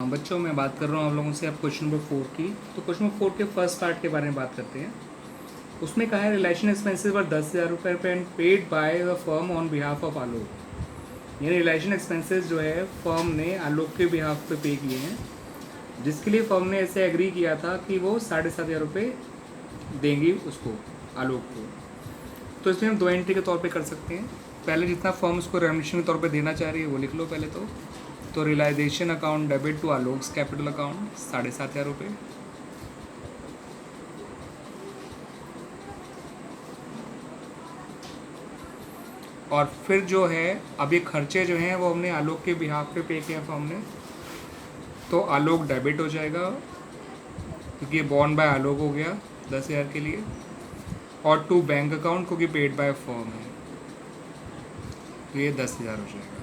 बच्चों मैं बात कर रहा हूँ आप लोगों से अब क्वेश्चन नंबर 4 की। तो क्वेश्चन नंबर 4 के फर्स्ट पार्ट के बारे में बात करते हैं। उसमें कहा है रिलेशन एक्सपेंसेस वर 10,000 रुपये paid by the firm on behalf of Alok. यानी रिलेशन एक्सपेंसेस जो है फर्म ने आलोक के बिहाफ पे पे किए हैं, जिसके लिए फर्म ने ऐसे एग्री किया था कि वो 7,500 रुपये देंगी उसको, आलोक को। तो इसमें हम दो एंट्री के तौर पे कर सकते हैं। पहले जितना फर्म उसको रेमुनेशन के तौर पे देना चाह रही है वो लिख लो पहले तो realisation account debit to Alok's capital account 7,500 रुपये। और फिर जो है अब ये खर्चे जो हैं वो हमने आलोक के बिहाफ पे किया फर्म ने, तो आलोक डेबिट हो जाएगा क्योंकि ये बॉन्ड बाय आलोक हो गया 10,000 के लिए, और टू बैंक अकाउंट क्योंकि पेड बाय फर्म है तो ये 10,000 हो जाएगा।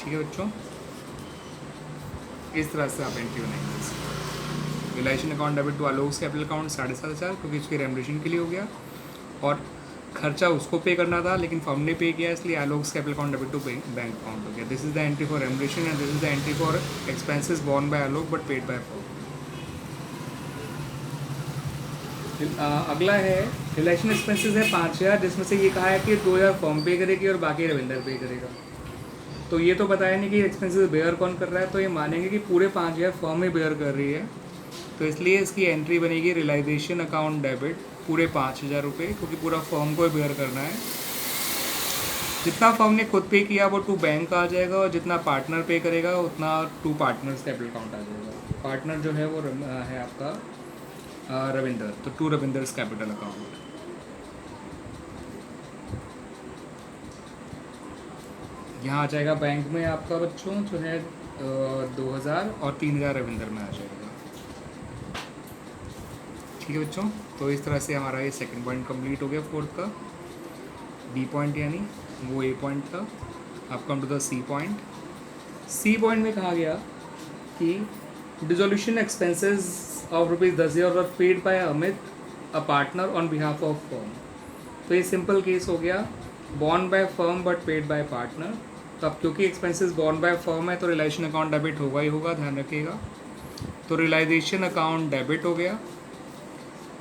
ठीक है बच्चों, इस तरह से आप एंट्री बनाएंगे इसकी। Realisation account debit to Alok's capital account 7,500 क्योंकि उसकी रेमुनेशन के लिए हो गया, और खर्चा उसको पे करना था लेकिन फर्म ने पे किया इसलिए Alok's capital account debit to bank account हो गया। This is the entry for remuneration and this is the entry for expenses borne by Alok but paid by firm. अगला है रिलेशन एक्सपेंसेस है 5,000, जिसमें से ये कहा है कि 2,000 फर्म पे करेगी और बाकी रविंदर पे करेगा। तो ये तो बताया नहीं कि एक्सपेंसेस बेयर कौन कर रहा है, तो ये मानेंगे कि पूरे 5,000 फर्म ही बेयर कर रही है, तो इसलिए इसकी एंट्री बनेगी रियलाइजेशन अकाउंट डेबिट पूरे 5,000 रुपये, क्योंकि पूरा फर्म को बेयर करना है। जितना फर्म ने खुद पे किया वो टू बैंक आ जाएगा, और जितना पार्टनर पे करेगा उतना टू पार्टनर्स कैपिटल अकाउंट आ जाएगा। पार्टनर जो है वो है आपका रविंदर, तो टू रविंदर्स कैपिटल अकाउंट। यहाँ आ जाएगा बैंक में आपका बच्चों जो है 2,000 और 3,000 रविंदर में आ जाएगा। ठीक है बच्चों, तो इस तरह से हमारा ये सेकंड पॉइंट कंप्लीट हो गया फोर्थ का। बी पॉइंट यानी वो ए पॉइंट था। अब come to the C point. C point में कहा गया कि dissolution expenses of ₹10,000 were paid by Amit a partner on behalf of firm. तो ये सिंपल केस हो गया, बॉन्ड by firm but paid by partner. तो अब क्योंकि एक्सपेंसेस बॉन्ड बाय फर्म है तो रिलेशन अकाउंट डेबिट होगा ही होगा, ध्यान रखिएगा। तो रियलाइजेशन अकाउंट डेबिट हो गया,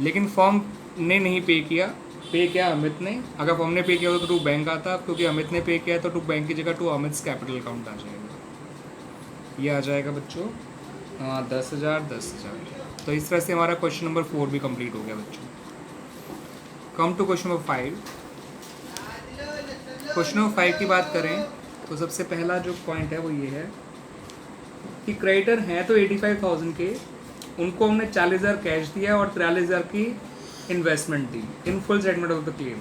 लेकिन फर्म ने नहीं पे किया, पे किया अमित ने। अगर फर्म ने पे किया होता तो टू बैंक आता, क्योंकि अमित ने पे किया तो टू बैंक की जगह टू अमित कैपिटल अकाउंट आ जाएगा। ये आ जाएगा बच्चों 10,000 10,000। तो इस तरह से हमारा क्वेश्चन नंबर 4 भी कंप्लीट हो गया बच्चों। Come to question number 5। क्वेश्चन नंबर 5 की बात करें तो सबसे पहला जो पॉइंट है वो ये है कि क्रेडिटर हैं तो 85,000 के, उनको हमने 40,000 कैश दिया और 43,000 की investment the in full settlement of the claim.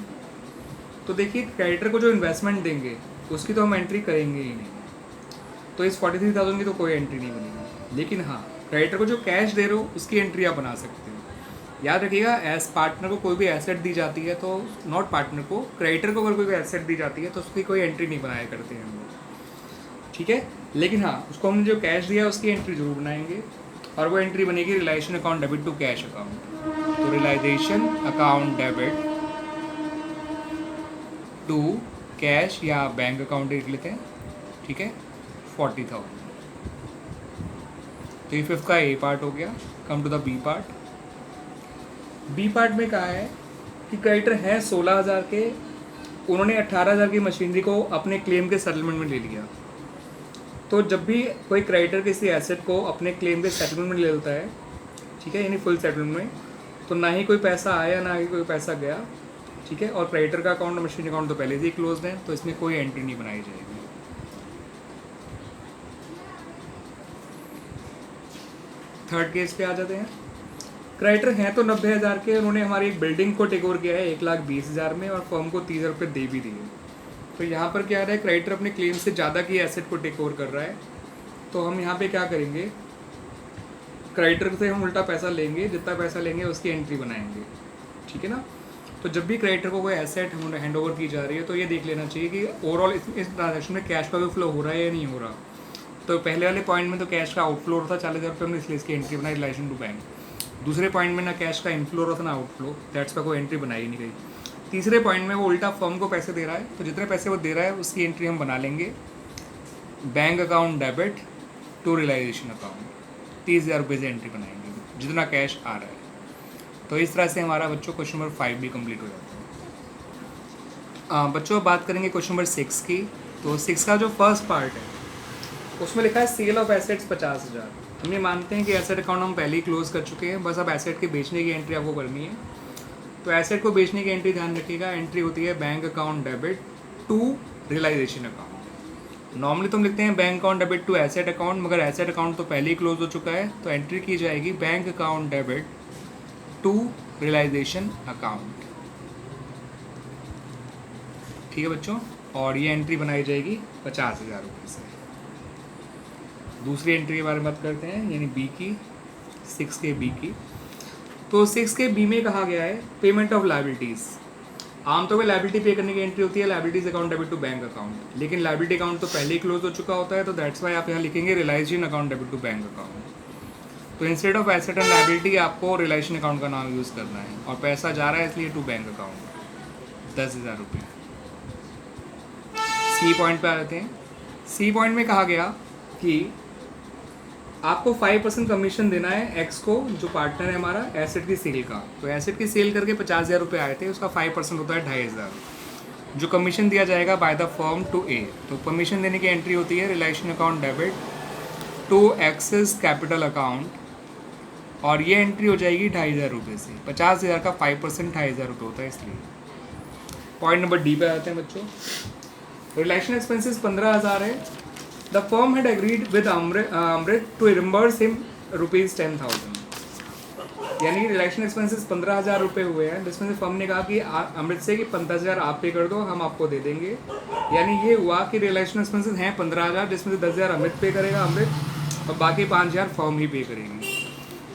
तो देखिए क्रेडिटर को जो इन्वेस्टमेंट देंगे उसकी तो हम एंट्री करेंगे ही नहीं, तो इस 43,000 की तो कोई एंट्री नहीं बनेगी। लेकिन हाँ, क्रेडिटर को जो कैश दे रहे हो उसकी एंट्री आप बना सकते हो। याद रखिएगा, एज पार्टनर को कोई भी एसेट दी जाती है तो नॉट पार्टनर को, क्रेडिटर को अगर कोई भी एसेट दी जाती है तो उसकी कोई एंट्री नहीं बनाया करते हैं हम लोग। ठीक है, लेकिन हाँ उसको हमने जो कैश दिया उसकी एंट्री जरूर बनाएंगे, और वो एंट्री बनेगी realisation account debit to cash account. तो realisation account debit to cash या बैंक अकाउंट लिख लेते हैं। ठीक है, 40,000। तो ये फिफ्थ का ए पार्ट हो गया। Come to the B part. B part में कहा है कि क्रेडिटर है 16,000 के, उन्होंने 18,000 की मशीनरी को अपने क्लेम के सेटलमेंट में ले लिया। तो जब भी कोई क्रेडिटर किसी एसेट को अपने क्लेम के सेटलमेंट में ले लेता है, ठीक है, यानी फुल सेटलमेंट में, तो ना ही कोई पैसा आया ना ही कोई पैसा गया। ठीक है, और क्रेडिटर का अकाउंट और मशीन अकाउंट तो पहले से ही क्लोज है, तो इसमें कोई एंट्री नहीं बनाई जाएगी। थर्ड केस पे आ जाते हैं। क्रेडिटर हैं तो 90,000 के, उन्होंने हमारी एक बिल्डिंग को टेक ओवर किया है 1,20,000 में और फर्म को 30,000 रुपये दे भी दिए। तो यहाँ पर क्या आ रहा है, क्रेडिटर अपने क्लेम से ज़्यादा की एसेट को टेक ओवर कर रहा है, तो हम यहाँ पे क्या करेंगे, क्रेडिटर से हम उल्टा पैसा लेंगे, जितना पैसा लेंगे उसकी एंट्री बनाएंगे। ठीक है ना। तो जब भी क्रेडिटर को कोई एसेट हैंड ओवर की जा रही है तो ये देख लेना चाहिए कि ओवरऑल इस ट्रांजेक्शन में कैश का भी फ्लो हो रहा है या नहीं हो रहा। तो पहले वाले पॉइंट में तो कैश का आउटफ्लो हो रहा था 40,000 रुपये, हमने इसलिए इसकी एंट्री बनाई रिलेशन टू बैंक। दूसरे पॉइंट में ना कैश का इनफ्लो हो रहा था ना आउटफ्लो, दैट्स पर कोई एंट्री बनाई नहीं गई। तीसरे पॉइंट में वो उल्टा फर्म को पैसे दे रहा है, तो जितने पैसे वो दे रहा है उसकी एंट्री हम बना लेंगे। Bank account debit to realisation account 30,000 रुपये से एंट्री बनाएंगे जितना कैश आ रहा है। तो इस तरह से हमारा बच्चों क्वेश्चन नंबर 5 भी कंप्लीट हो जाता है। बच्चों बात करेंगे क्वेश्चन नंबर 6 की। तो 6 का जो फर्स्ट पार्ट है उसमें लिखा है सेल ऑफ एसेट्स 50,000। हम ये मानते हैं कि एसेट अकाउंट हम पहले ही क्लोज कर चुके हैं, बस अब एसेट के बेचने की एंट्री आपको करनी है। तो एसेट को बेचने की एंट्री ध्यान रखिएगा, एंट्री होती है bank account debit to realisation account. Normally तुम लिखते हैं bank account debit to asset account, मगर एसेट अकाउंट तो पहले ही क्लोज हो चुका है, तो एंट्री की जाएगी bank account debit to realisation account. ठीक है बच्चों, और ये एंट्री बनाई जाएगी 50,000 रुपये से। दूसरी एंट्री के बारे में बात करते हैं, यानी बी की, 6 के बी की। तो 6 के बी में कहा गया है पेमेंट ऑफ लाइबिलिटीज़। आमतौर पर लाइबिलिटी पे करने की एंट्री होती है liabilities account debit to bank account, लेकिन लाइबिलिटी अकाउंट तो पहले ही क्लोज हो चुका होता है, तो दैट्स वाई आप यहाँ लिखेंगे realisation account debit to bank account. तो instead of asset and liability आपको रियलाइजेशन अकाउंट का नाम यूज़ करना है, और पैसा जा रहा है इसलिए टू बैंक अकाउंट 10,000 रुपये। सी पॉइंट पे आ जाते हैं। सी पॉइंट में कहा गया कि आपको 5% कमीशन देना है एक्स को, जो पार्टनर है हमारा एसेट की सेल का। तो एसेट की सेल करके 50,000 रुपये आए थे, उसका 5% होता है 2,500, जो कमीशन दिया जाएगा by the firm to A. तो कमीशन देने की एंट्री होती है realisation account debit to excess capital account, और ये एंट्री हो जाएगी 2,500 रुपये से। 50,000 का 5% 2,500 रुपये होता है, इसलिए। पॉइंट नंबर डी पे आते हैं बच्चों। रिलेशन एक्सपेंसेस 15,000 है। The firm had agreed with Amrit to reimburse him ₹10,000। यानी रिलेशन एक्सपेंसेस 15,000 रुपये हुए हैं, जिसमें से फर्म ने कहा कि अमृत से कि 15,000 आप पे कर दो, हम आपको दे देंगे। यानी ये हुआ कि रिलेशन एक्सपेंसेस हैं 15,000, जिसमें से 10,000 अमृत पे करेगा अमृत, और बाकी 5,000 फर्म ही पे करेगी।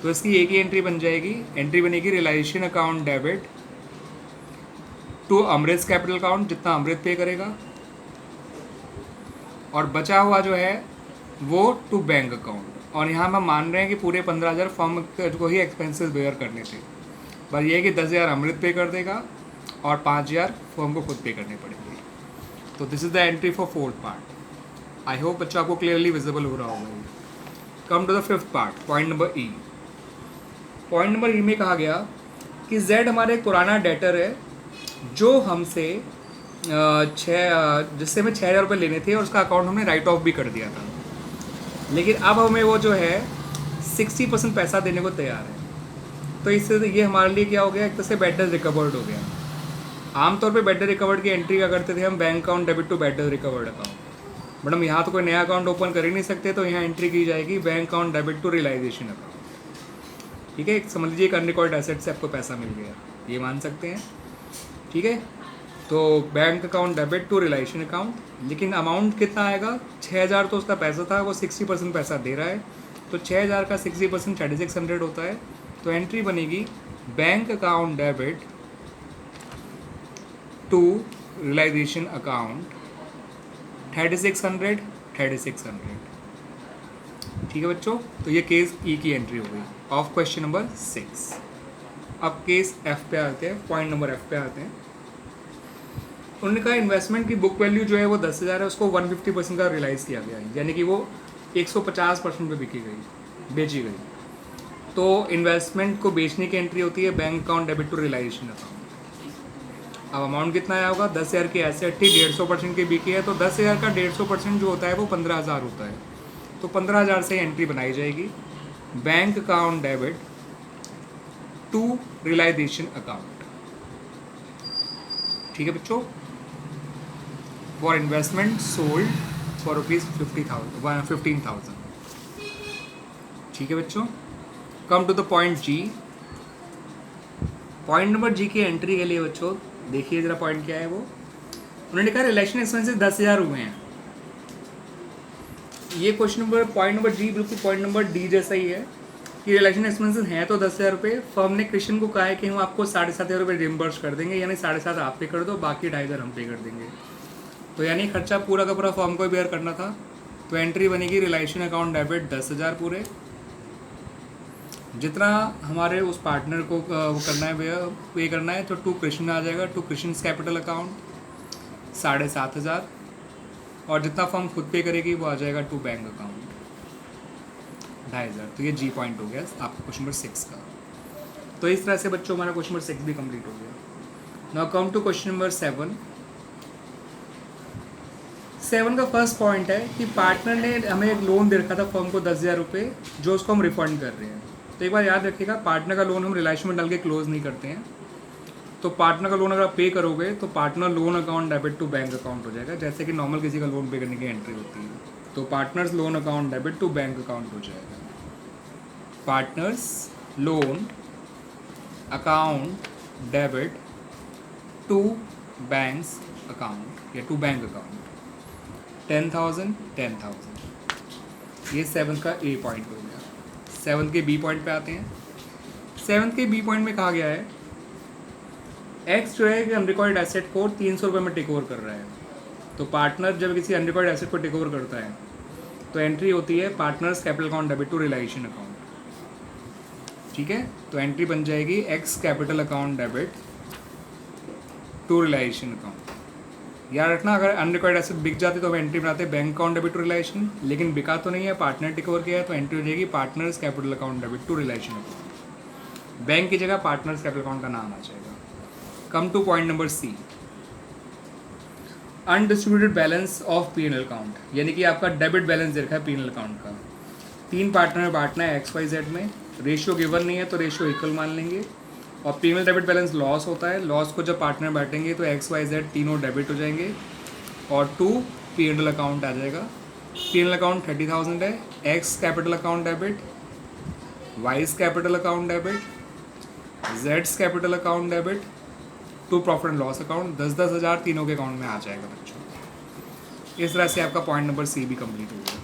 तो इसकी एक ही एंट्री बन जाएगी, एंट्री बनेगी realisation account debit to Amrit capital account, जितना अमृत पे करेगा, और बचा हुआ जो है वो टू बैंक अकाउंट। और यहाँ हम मान रहे हैं कि पूरे 15,000 फर्म को ही एक्सपेंसेस बेयर करने थे, पर यह है कि 10,000 अमृत पे कर देगा और 5,000 फर्म को खुद पे करने पड़ेंगे। तो this is the entry for fourth part. I hope बच्चों आपको क्लियरली विजिबल हो रहा होगा। Come to the fifth part, point number E. Point number E में कहा गया कि जेड हमारा एक पुराना डेटर है, जो हमसे जिससे हमें 6,000 रुपये लेने थे, और उसका अकाउंट हमने राइट ऑफ भी कर दिया था, लेकिन अब हमें वो जो है 60% पैसा देने को तैयार है। तो इससे ये हमारे लिए क्या हो गया, एक तरह से बेटर रिकवर्ड हो गया। आमतौर पे बेटर रिकवर्ड की एंट्री क्या करते थे हम, bank account debit to better recovered account. But हम यहाँ तो कोई नया अकाउंट ओपन कर ही नहीं सकते, तो यहाँ एंट्री की जाएगी bank account debit to realisation account. ठीक है, समझ लीजिए एक अनरिकॉर्ड एसेट से आपको पैसा मिल गया, ये मान सकते हैं। ठीक है, तो bank account debit to realisation account, लेकिन अमाउंट कितना आएगा, 6,000 तो उसका पैसा था, वो 60% पैसा दे रहा है, तो 6,000 का 60% 3,600 होता है। तो एंट्री बनेगी bank account debit to realisation account 3,600। ठीक है बच्चों, तो ये केस ई की एंट्री हो गई ऑफ क्वेश्चन नंबर 6। अब केस एफ पे आते हैं, पॉइंट नंबर एफ पे आते हैं। उन्होंने कहा इन्वेस्टमेंट की बुक वैल्यू जो है वो 10,000 है, उसको 150% का रियलाइज़ किया गया है, यानी कि वो 150% पे बेची गई। तो इन्वेस्टमेंट को बेचने की एंट्री होती है bank account debit to realisation account. अब अमाउंट कितना आया होगा, 10,000 की एसेट थी, 150% की बिकी है, तो 10,000 का 150% जो होता है वो 15,000 होता है। तो 15,000 से एंट्री बनाई जाएगी bank account debit to realisation account. ठीक है बच्चों, फॉर इन्वेस्टमेंट सोल्ड फॉर ₹15,000। ठीक है बच्चों, come to the point G. Point number G की एंट्री के लिए बच्चों देखिए जरा पॉइंट क्या है वो। उन्होंने कहा रिलेशन एक्सपेंसेस 10,000 हुए हैं। ये क्वेश्चन नंबर पॉइंट नंबर जी बिल्कुल पॉइंट नंबर डी जैसा ही है कि रिलेशन एक्सपेंसेस हैं तो 10,000 रुपये। फर्म ने कृष्ण को कहा है कि हम आपको 7,500 रुपये रिम्बर्स कर देंगे, यानी 7,500 आप पे कर दो, बाकी 2,500 हम पे कर देंगे। तो यानी खर्चा पूरा का पूरा फर्म को बेयर करना था। तो एंट्री बनेगी रिलेशन अकाउंट डेबिट 10,000 पूरे, जितना हमारे उस पार्टनर को वो करना है पे करना है, तो टू कृष्ण आ जाएगा, टू कृष्ण कैपिटल अकाउंट 7,500। और जितना फर्म खुद पे करेगी वो आ जाएगा टू बैंक अकाउंट 2500। तो ये जी पॉइंट हो गया आपका क्वेश्चन नंबर 6 का। तो इस तरह से बच्चों हमारा क्वेश्चन नंबर 6 भी कंप्लीट हो गया। Now come to question number 7। 7 का फर्स्ट पॉइंट है कि पार्टनर ने हमें एक लोन दे रखा था फर्म को 10,000 रुपये, जो उसको हम रिफंड कर रहे हैं। तो एक बार याद रखिएगा, पार्टनर का लोन हम रिलेशन में डाल के क्लोज नहीं करते हैं। तो पार्टनर का लोन अगर आप पे करोगे तो partner loan account debit to bank account हो जाएगा, जैसे कि नॉर्मल किसी का लोन पे करने की एंट्री होती है। तो partners loan account debit to bank account हो जाएगा। Partners loan account debit to banks account या टू बैंक अकाउंट 10,000 10,000। ये 7 का ए पॉइंट हो गया। 7 के बी पॉइंट पे आते हैं। 7 के बी पॉइंट में कहा गया है एक्स जो है कि अनरिकॉर्ड एसेट को 300 रुपये में टेक ओवर कर रहा है। तो पार्टनर जब किसी अनरिकॉर्ड एसेट को टेक ओवर करता है तो एंट्री होती है partners capital account debit to realisation account. ठीक है, तो एंट्री बन जाएगी X capital account debit to realisation account. याद रखना, अगर अनरिकॉर्ड एसेट बिक जाती तो हम एंट्री बनाते हैं bank account debit to realisation, लेकिन बिका तो नहीं है, पार्टनर टेक ओवर किया है, तो एंट्री हो जाएगी partners capital account debit to realisation account. Bank की जगह पार्टनर्स कैपिटल अकाउंट का नाम आ जाएगा। Come to point number C, undistributed balance of P and L account, यानी कि आपका डेबिट बैलेंस दे रखा है पी&एल अकाउंट का। 3 पार्टनर में बांटना है XYZ में, रेशियो गिवन नहीं है तो रेशियो इक्वल मान लेंगे। और पी&एल डेबिट बैलेंस लॉस होता है, लॉस को जब पार्टनर बांटेंगे तो XYZ तीनों डेबिट हो जाएंगे और टू पी&एल अकाउंट आ जाएगा। पी&एल अकाउंट 30,000 है, X capital account debit, Y's capital account debit, जेड्स capital account debit to profit and loss account 10-10 हज़ार तीनों के अकाउंट में आ जाएगा बच्चों। इस तरह से आपका पॉइंट नंबर सी भी कंप्लीट हो गया।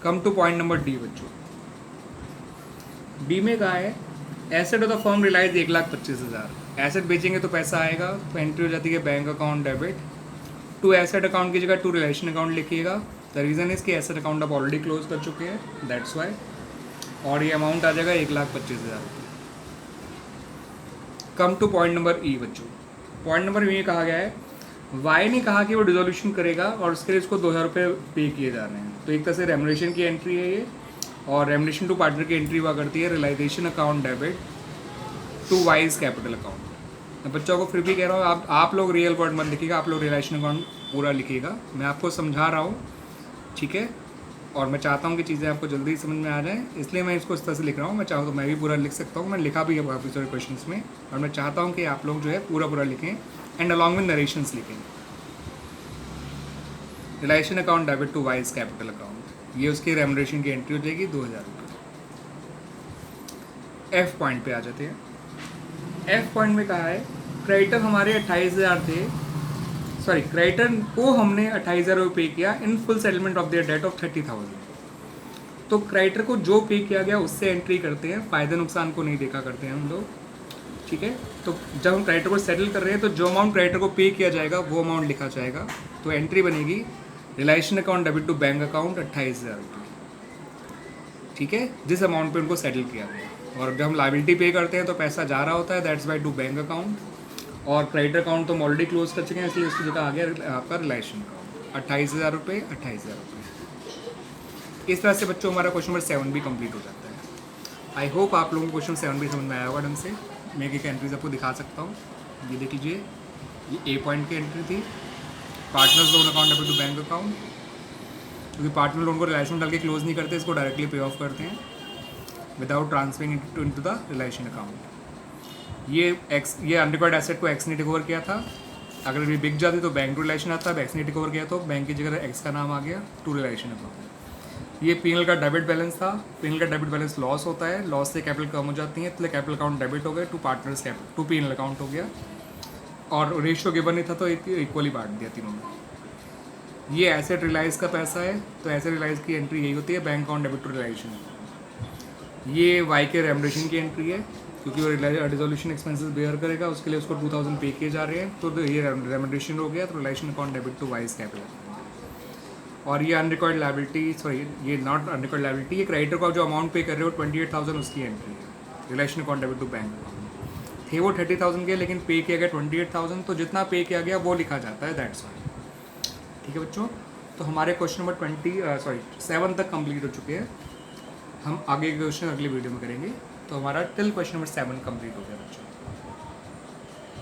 Come to point number D बच्चों। डी में कहा है asset of the firm realise 1,25,000। Asset बेचेंगे तो पैसा आएगा, तो एंट्री हो जाती है bank account debit to asset account की जगह टू रिलेशन अकाउंट लिखिएगा। द रीज़न इज कि एसेट अकाउंट आप ऑलरेडी क्लोज कर चुके हैं, दैट्स वाई। और ये अमाउंट आ जाएगा 1,25,000 रुपये। Come to point number E बच्चों। पॉइंट नंबर ई में कहा गया है वाई ने कहा कि वो डिसोल्यूशन करेगा और उसके लिए उसको 2,000 रुपये पे किए जा रहे हैं। तो एक तरह से रेमुनेशन की एंट्री है ये, और रेमुनेशन टू पार्टनर की एंट्री हुआ करती है realisation account debit to Y's capital account. मैं बच्चों को फिर भी कह रहा हूँ, आप लोग रियल वर्ड मत लिखिएगा, आप लोग रियलाइजेशन अकाउंट पूरा लिखिएगा। मैं आपको समझा रहा हूँ, ठीक है, और मैं चाहता हूँ कि चीज़ें आपको जल्दी समझ में आ जाएँ, इसलिए मैं इसको इस तरह से लिख रहा हूँ। मैं चाहूँ तो मैं भी पूरा लिख सकता हूँ, मैं लिखा भी है काफ़ी सारे क्वेश्चन में, और मैं चाहता हूँ कि आप लोग जो है पूरा लिखें एंड अलॉन्ग विद नरेशंस लिखें। Realisation account debit to Y's capital account, ये उसकी रेमुनरेशन की एंट्री हो जाएगी 2,000 रुपये। एफ पॉइंट पे आ जाते हैं। एफ पॉइंट में कहा है क्रेडिटर हमारे 28,000 थे, सॉरी क्रेडिटर को हमने 28,000 रुपये पे किया in full settlement of their debt of 30,000। तो क्रेडिटर को जो पे किया गया उससे एंट्री करते हैं, फ़ायदे नुकसान को नहीं देखा करते हैं हम लोग, ठीक है। तो जब हम क्रेडिटर को सेटल कर रहे हैं तो जो अमाउंट क्रेडिटर को पे किया जाएगा वो अमाउंट लिखा जाएगा। तो एंट्री बनेगी realisation account debit to bank account 28,000 रुपये, ठीक है, जिस अमाउंट पे उनको सेटल किया गया। और जब हम लाइबिलिटी पे करते हैं तो पैसा जा रहा होता है, that's why to bank account, और क्रेडिटर अकाउंट तो हम ऑलरेडी क्लोज कर चुके हैं, इसलिए उसकी जगह आ गया आपका रिलेशन अकाउंट 28,000 रुपये 28,000 रुपये। इस तरह से बच्चों हमारा क्वेश्चन नंबर 7 भी कंप्लीट हो जाता है। आई होप आप लोगों को क्वेश्चन 7 भी समझ में आया होगा ढंग से। मैं एक एंट्रीज आपको दिखा सकता हूँ, ये देख लीजिए, ये ए पॉइंट की एंट्री थी, partners loan account debit to bank account, क्योंकि पार्टनर लोन को रिलायंस में डाल के क्लोज नहीं करते, इसको डायरेक्टली पे ऑफ करते हैं without transferring into the realisation account. ये अनरिकॉर्ड एसेट को एक्स ने टेक ओवर किया था, अगर ये बिक जाती तो बैंक टू रिलेशन आता, अब एक्स ने टेक ओवर किया तो बैंक की जगह एक्स का नाम आ गया टू रिलेशन अकाउंट। ये पी&एल का डेबिट बैलेंस था, पी&एल का डेबिट बैलेंस लॉस होता है, लॉस से कैपिटल कम हो जाती है, इसलिए कैपिटल अकाउंट डेबिट हो गया to partners capital to P and L account हो गया, और रेशियो गिवन नहीं था तो इक्वली बांट दिया तीनों में। ये एसेट रिलाइज का पैसा है, तो एसेट रिलाइज की एंट्री यही होती है bank account debit to realisation. ये वाई के रेमुनरेशन की एंट्री है, क्योंकि वो रिजोल्यूशन एक्सपेंसेस बेयर करेगा, उसके लिए उसको 2,000 पे किए जा रहे हैं, तो ये रेमुनरेशन हो गया, तो realisation account debit to Y's capital. और ये अनरिकॉर्ड लायबिलिटी, सॉरी ये नॉट अनरिकॉर्ड लायबिलिटी, ये क्रेडिटर को जो अमाउंट पे कर रहे हो 28,000 उसकी एंट्री है, realisation account debit to bank account. थे वो 30,000 के, लेकिन पे किया गया 28,000, तो जितना पे किया गया वो लिखा जाता है, दैट्स वाई। ठीक है बच्चों, तो हमारे क्वेश्चन नंबर 7 तक कंप्लीट हो चुके हैं। हम आगे के क्वेश्चन अगले वीडियो में करेंगे। तो हमारा टिल क्वेश्चन नंबर 7 कंप्लीट हो गया बच्चों।